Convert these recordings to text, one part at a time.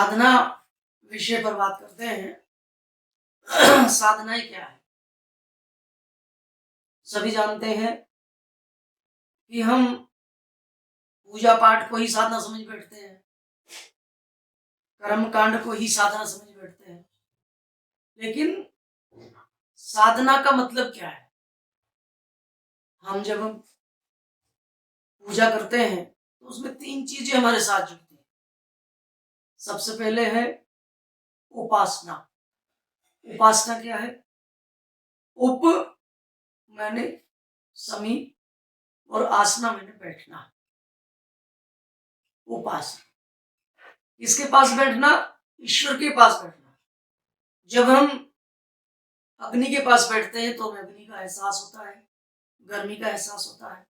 साधना विषय पर बात करते हैं। साधनाएं क्या है? सभी जानते हैं कि हम पूजा पाठ को ही साधना समझ बैठते हैं, कर्म कांड को ही साधना समझ बैठते हैं। लेकिन साधना का मतलब क्या है? हम जब पूजा करते हैं तो उसमें 3 चीजें हमारे साथ जुड़ती हैं। सबसे पहले है उपासना। उपासना क्या है? उप मैंने समीप और आसना मैंने बैठना। उपासना किसके पास बैठना? ईश्वर के पास बैठना। जब हम अग्नि के पास बैठते हैं तो हमें अग्नि का एहसास होता है, गर्मी का एहसास होता है।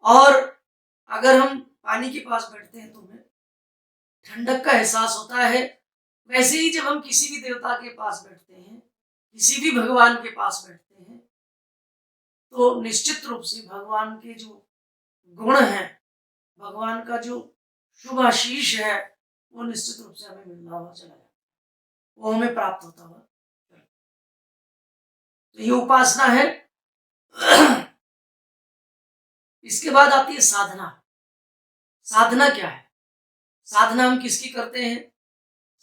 और अगर हम पानी के पास बैठते हैं तो हमें ठंडक का एहसास होता है। वैसे ही जब हम किसी भी देवता के पास बैठते हैं, किसी भी भगवान के पास बैठते हैं, तो निश्चित रूप से भगवान के जो गुण हैं, भगवान का जो शुभ आशीष है, वो निश्चित रूप से हमें मिलना हुआ चला जाता है, वो हमें प्राप्त होता हुआ। तो ये उपासना है। इसके बाद आती है साधना। साधना क्या है? साधना हम किसकी करते हैं?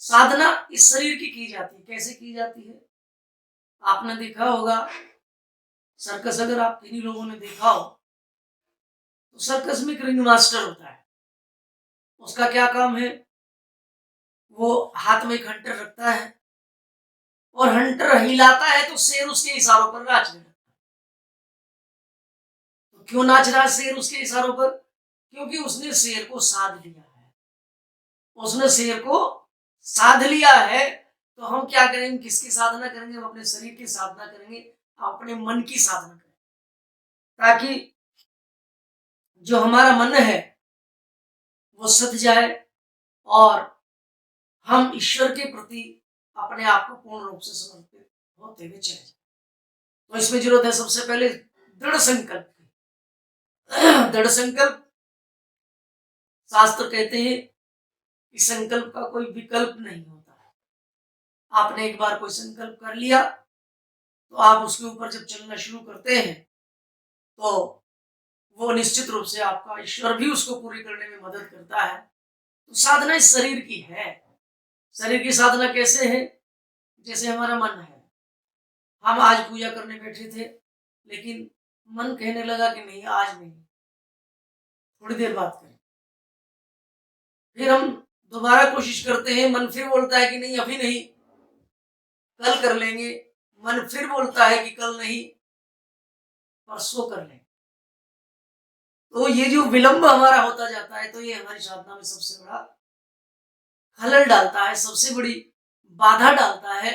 साधना इस शरीर की जाती है। कैसे की जाती है? आपने देखा होगा सर्कस, अगर आप किन्हीं लोगों ने देखा हो तो सर्कस में एक रिंग मास्टर होता है। उसका क्या काम है? वो हाथ में एक हंटर रखता है और हंटर हिलाता है तो शेर उसके इशारों पर नाचने लगता है। तो क्यों नाच रहा है शेर उसके इशारों पर? क्योंकि उसने शेर को साध लिया है। उसने शेर को साध लिया है। तो हम क्या करेंगे? किसकी साधना करेंगे? हम अपने शरीर की साधना करेंगे, अपने मन की साधना करेंगे, ताकि जो हमारा मन है वो सध जाए और हम ईश्वर के प्रति अपने आप को पूर्ण रूप से समर्पित होते हुए चले जाए। तो इसमें जरूरत है सबसे पहले दृढ़ संकल्प की। दृढ़ संकल्प, शास्त्र कहते हैं कि संकल्प का कोई विकल्प नहीं होता है। आपने एक बार कोई संकल्प कर लिया तो आप उसके ऊपर जब चलना शुरू करते हैं तो वो निश्चित रूप से आपका ईश्वर भी उसको पूरी करने में मदद करता है। तो साधना इस शरीर की है। शरीर की साधना कैसे है? जैसे हमारा मन है, हम आज पूजा करने बैठे थे लेकिन मन कहने लगा कि नहीं, आज नहीं, थोड़ी देर बात करें। फिर हम दोबारा कोशिश करते हैं, मन फिर बोलता है कि नहीं अभी नहीं, कल कर लेंगे। मन फिर बोलता है कि कल नहीं, परसों कर लेंगे। तो ये जो विलंब हमारा होता जाता है, तो ये हमारी साधना में सबसे बड़ा खलल डालता है, सबसे बड़ी बाधा डालता है।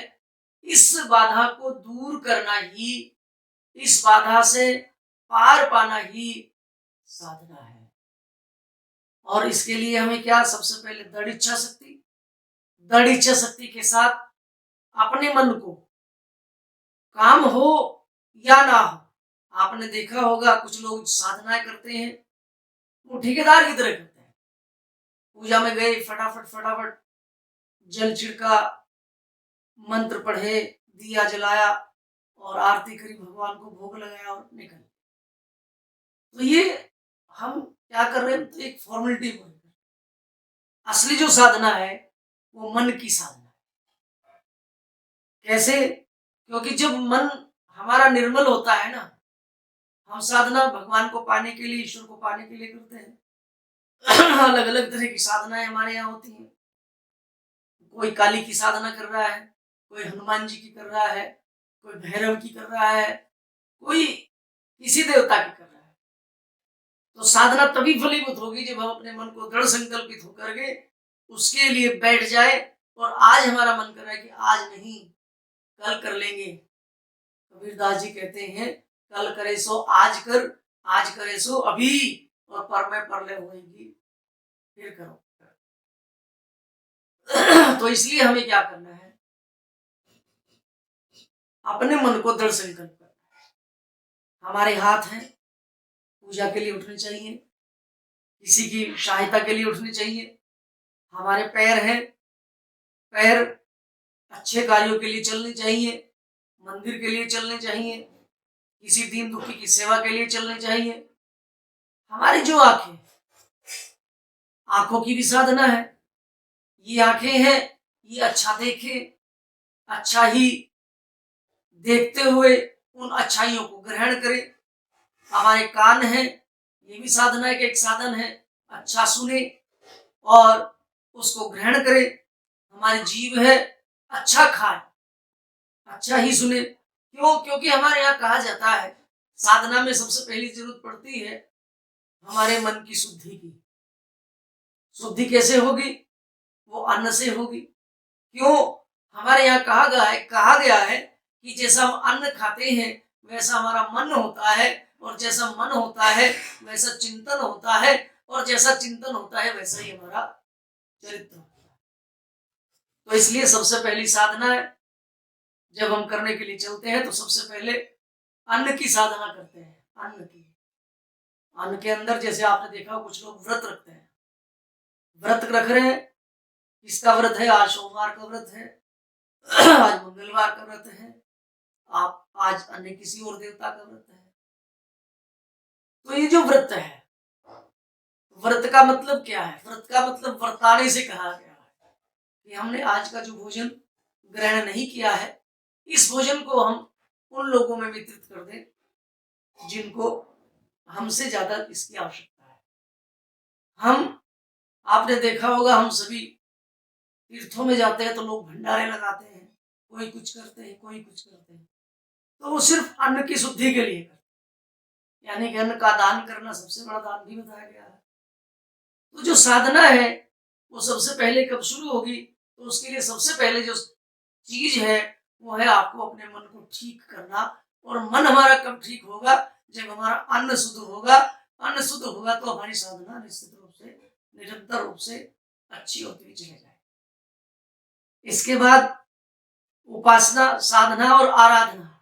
इस बाधा को दूर करना ही, इस बाधा से पार पाना ही साधना है। और इसके लिए हमें क्या? सबसे पहले दृढ़ इच्छा शक्ति। दृढ़ इच्छा शक्ति के साथ अपने मन को, काम हो या ना हो, आपने देखा होगा कुछ लोग साधनाएं करते हैं वो ठेकेदार की तरह करते हैं। पूजा में गए, फटाफट फटाफट जल छिड़का, मंत्र पढ़े, दिया जलाया और आरती करी, भगवान को भोग लगाया और निकल। तो ये हम क्या कर रहे हैं? तो एक फॉर्मेलिटी हो रही है। असली जो साधना है वो मन की साधना है। कैसे? क्योंकि जब मन हमारा निर्मल होता है ना, हम साधना भगवान को पाने के लिए, ईश्वर को पाने के लिए करते हैं। अलग अलग तरह की साधनाएं हमारे यहाँ होती हैं। कोई काली की साधना कर रहा है, कोई हनुमान जी की कर रहा है, कोई भैरव की कर रहा है, कोई किसी देवता की कर रहा है। तो साधना तभी फलीभूत होगी जब हम अपने मन को दृढ़ संकल्पित होकर के उसके लिए बैठ जाए। और आज हमारा मन कर रहा है कि आज नहीं, कल कर लेंगे। कबीरदास जी कहते हैं, कल करे सो आज कर, आज करे सो अभी, और पर में परले होगी फिर करो। तो इसलिए हमें क्या करना है? अपने मन को दृढ़ संकल्प करना है। हमारे हाथ हैं, पूजा के लिए उठने चाहिए, किसी की सहायता के लिए उठने चाहिए, हमारे पैर हैं, पैर अच्छे कार्यों के लिए चलने चाहिए, मंदिर के लिए चलने चाहिए, किसी दीन दुखी की सेवा के लिए चलने चाहिए। हमारी जो आंखें, आंखों की भी साधना है। ये आंखें हैं, ये अच्छा देखे, अच्छा ही देखते हुए उन अच्छाइयों को ग्रहण करे। हमारे कान हैं, ये भी साधना का एक साधन है, अच्छा सुने और उसको ग्रहण करे। हमारी जीभ है, अच्छा खाए, अच्छा ही सुने। क्यों? क्योंकि हमारे यहाँ कहा जाता है साधना में सबसे पहली जरूरत पड़ती है हमारे मन की शुद्धि की। शुद्धि कैसे होगी? वो अन्न से होगी। क्यों? हमारे यहाँ कहा गया है कि जैसा हम अन्न खाते हैं वैसा हमारा मन होता है, और जैसा मन होता है वैसा चिंतन होता है, और जैसा चिंतन होता है वैसा ही हमारा चरित्र होता है। तो इसलिए सबसे पहली साधना है, जब हम करने के लिए चलते हैं तो सबसे पहले अन्न की साधना करते हैं। अन्न की, अन्न के अंदर जैसे आपने देखा कुछ लोग व्रत रखते हैं, व्रत रख रहे हैं। किसका व्रत है? आज सोमवार का व्रत है, आज मंगलवार का व्रत है, आप आज अन्य किसी और देवता का व्रत है। तो ये जो व्रत है, व्रत का मतलब क्या है? व्रत का मतलब वर्ताने से कहा गया है कि हमने आज का जो भोजन ग्रहण नहीं किया है, इस भोजन को हम उन लोगों में वितरित कर दें जिनको हमसे ज्यादा इसकी आवश्यकता है। हम, आपने देखा होगा, हम सभी तीर्थों में जाते हैं तो लोग भंडारे लगाते हैं, कोई कुछ करते हैं, कोई कुछ करते हैं, तो वो सिर्फ अन्न की शुद्धि के लिए करते हैं। यानी कि अन्न का दान करना सबसे बड़ा दान भी बताया गया है। तो जो साधना है वो सबसे पहले कब शुरू होगी? तो उसके लिए सबसे पहले जो चीज है वो है आपको अपने मन को ठीक करना। और मन हमारा कब ठीक होगा? जब हमारा अन्न शुद्ध होगा। अन्न शुद्ध होगा तो हमारी साधना निश्चित रूप से, निरंतर रूप से अच्छी होती हुई चली जाएगी। इसके बाद उपासना, साधना और आराधना।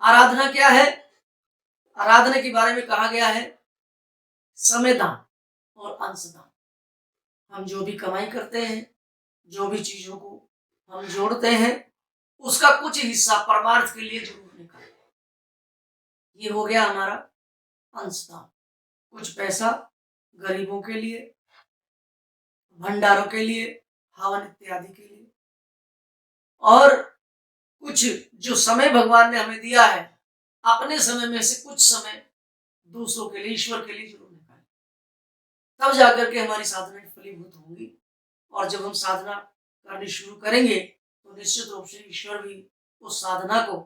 आराधना क्या है? आराधना के बारे में कहा गया है समय दान और अंश दान। हम जो भी कमाई करते हैं, जो भी चीजों को हम जोड़ते हैं, उसका कुछ हिस्सा परमार्थ के लिए जरूर निकालें। ये हो गया हमारा अंश दान। कुछ पैसा गरीबों के लिए, भंडारों के लिए, हवन इत्यादि के लिए, और कुछ जो समय भगवान ने हमें दिया है, अपने समय में से कुछ समय दूसरों के लिए, ईश्वर के लिए जरूर निकालें। तब जाकर के हमारी साधनाएं फलीभूत होंगी। और जब हम साधना करनी शुरू करेंगे तो निश्चित रूप से ईश्वर भी उस साधना को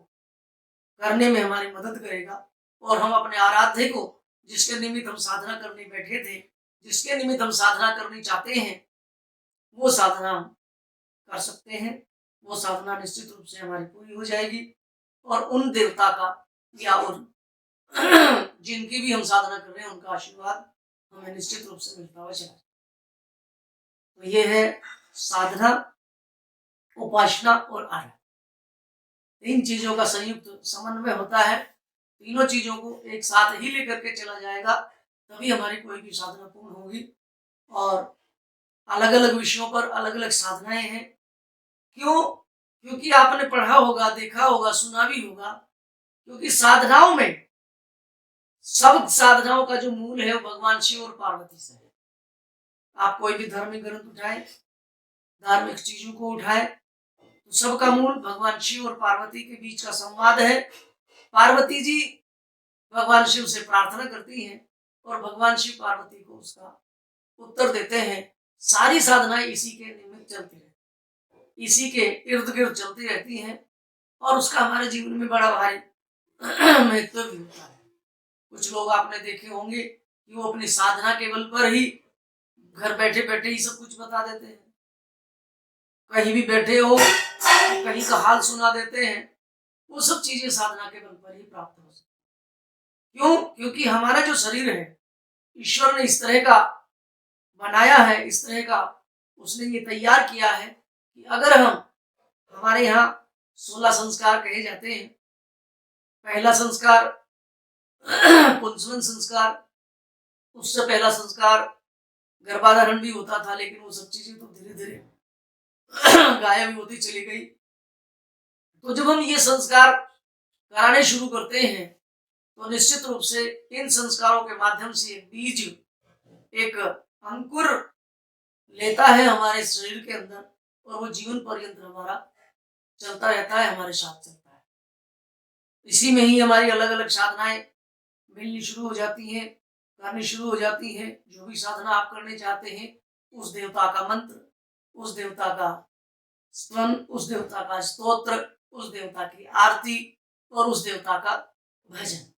करने में हमारी मदद करेगा। और हम अपने आराध्य को, जिसके निमित्त हम साधना करने बैठे थे, जिसके निमित्त हम साधना करनी चाहते हैं, वो साधना हम कर सकते हैं। वो साधना निश्चित रूप से हमारी पूरी हो जाएगी। और उन देवता का या उन जिनकी भी हम साधना कर रहे हैं उनका आशीर्वाद हमें निश्चित रूप से मिलता हुआ चला। तो ये है साधना, उपासना और आराधना। इन चीजों का संयुक्त समन्वय होता है। तीनों चीजों को एक साथ ही लेकर के चला जाएगा, तभी हमारी कोई भी साधना पूर्ण होगी। और अलग अलग विषयों पर अलग अलग साधनाएं हैं। क्यों? क्योंकि आपने पढ़ा होगा, देखा होगा, सुना भी होगा, क्योंकि साधनाओं में, सब साधनाओं का जो मूल है वो भगवान शिव और पार्वती से है। आप कोई भी धार्मिक ग्रंथ उठाए, धार्मिक चीजों को उठाए, तो सबका मूल भगवान शिव और पार्वती के बीच का संवाद है। पार्वती जी भगवान शिव से प्रार्थना करती हैं और भगवान शिव पार्वती को उसका उत्तर देते हैं। सारी साधनाएं इसी के निमित्त चलती रहती, इसी के इर्द गिर्द चलती रहती हैं, और उसका हमारे जीवन में बड़ा भारी महत्व भी होता है। कुछ लोग आपने देखे होंगे कि वो अपनी साधना के बल पर ही घर बैठे बैठे ही सब कुछ बता देते हैं। कहीं भी बैठे हो, कहीं का हाल सुना देते हैं। वो सब चीजें साधना के बल पर ही प्राप्त हो सकती। क्यों? क्योंकि हमारा जो शरीर है ईश्वर ने इस तरह का बनाया है, इस तरह का उसने ये तैयार किया है कि अगर हम, हमारे यहाँ 16 संस्कार कहे जाते हैं। पहला संस्कार पुंसवन संस्कार, उससे पहला संस्कार गर्भाधारण भी होता था, लेकिन वो सब चीजें तो धीरे धीरे गायब होती चली गई। तो जब हम ये संस्कार कराने शुरू करते हैं तो निश्चित रूप से इन संस्कारों के माध्यम से एक बीज, एक अंकुर लेता है हमारे शरीर के अंदर, और वो जीवन पर्यंत हमारा चलता रहता है, हमारे साथ चलता है। इसी में ही हमारी अलग अलग साधनाएं मिलनी शुरू हो जाती हैं, करनी शुरू हो जाती हैं। जो भी साधना आप करने चाहते हैं, उस देवता का मंत्र, उस देवता का स्मरण, उस देवता का स्तोत्र, उस देवता की आरती और उस देवता का भजन,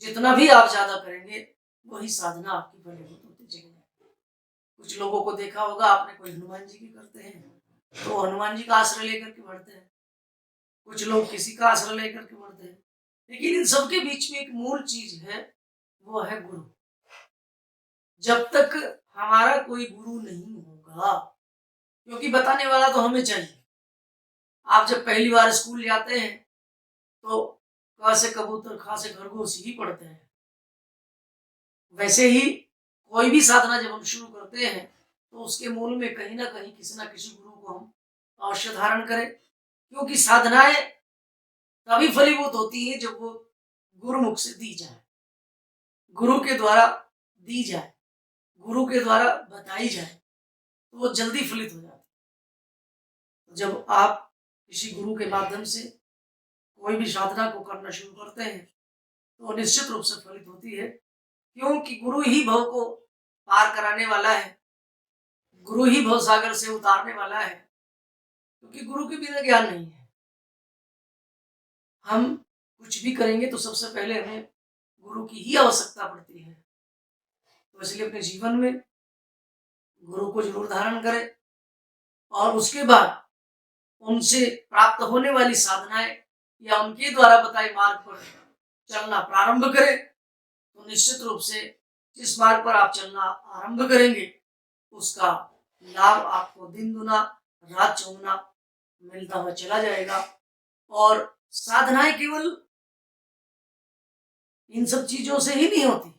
जितना भी आप ज्यादा करेंगे वही साधना आपकी फलीभूत होती चली जाएगी। कुछ लोगों को देखा होगा आपने, कोई हनुमान जी की करते हैं तो हनुमान जी का आश्रय लेकर के बढ़ते हैं, कुछ लोग किसी का आश्रय लेकर के बढ़ते हैं, लेकिन इन सबके बीच में एक मूल चीज है, वो है गुरु। जब तक हमारा कोई गुरु नहीं होगा, क्योंकि बताने वाला तो हमें चाहिए। आप जब पहली बार स्कूल जाते हैं तो क से कबूतर, ख से खरगोश ही पढ़ते हैं। वैसे ही कोई भी साधना जब हम शुरू करते हैं तो उसके मूल में कहीं ना कहीं किसी ना किसी गुरु को हम अवश्य धारण करें, क्योंकि साधनाएं तभी फलीभूत होती है जब वो गुरुमुख से दी जाए, गुरु के द्वारा दी जाए, गुरु के द्वारा बताई जाए, तो वो जल्दी फलित हो जाती है। जब आप किसी गुरु के माध्यम से कोई भी साधना को करना शुरू करते हैं तो निश्चित रूप से फलित होती है, क्योंकि गुरु ही भव को पार कराने वाला है, गुरु ही भव सागर से उतारने वाला है, क्योंकि गुरु के बिना ज्ञान नहीं है। हम कुछ भी करेंगे तो सबसे पहले हमें गुरु की ही आवश्यकता पड़ती है, तो इसलिए अपने जीवन में गुरु को जरूर धारण करें और उसके बाद उनसे प्राप्त होने वाली साधनाएं या उनके द्वारा बताए मार्ग पर चलना प्रारंभ करें, तो निश्चित रूप से जिस मार्ग पर आप चलना आरंभ करेंगे उसका लाभ आपको दिन दुना रात चौगुना मिलता हुआ चला जाएगा। और साधनाएं केवल इन सब चीजों से ही नहीं होती।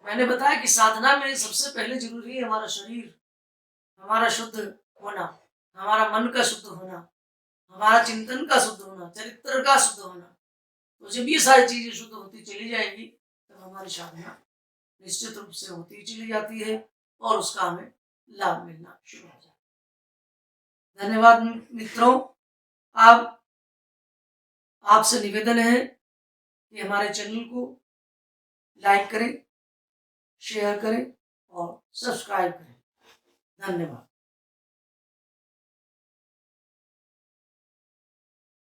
मैंने बताया कि साधना में सबसे पहले जरूरी है हमारा शरीर, हमारा शुद्ध होना, हमारा मन का शुद्ध होना, हमारा चिंतन का शुद्ध होना, चरित्र का शुद्ध होना। तो जब ये सारी चीजें शुद्ध होती चली जाएंगी तब हमारी साधना निश्चित रूप से होती चली जाती है और उसका हमें लाभ मिलना शुरू हो जाता है। धन्यवाद मित्रों। अब आपसे निवेदन है कि हमारे चैनल को लाइक करें, शेयर करें और सब्सक्राइब करें। धन्यवाद।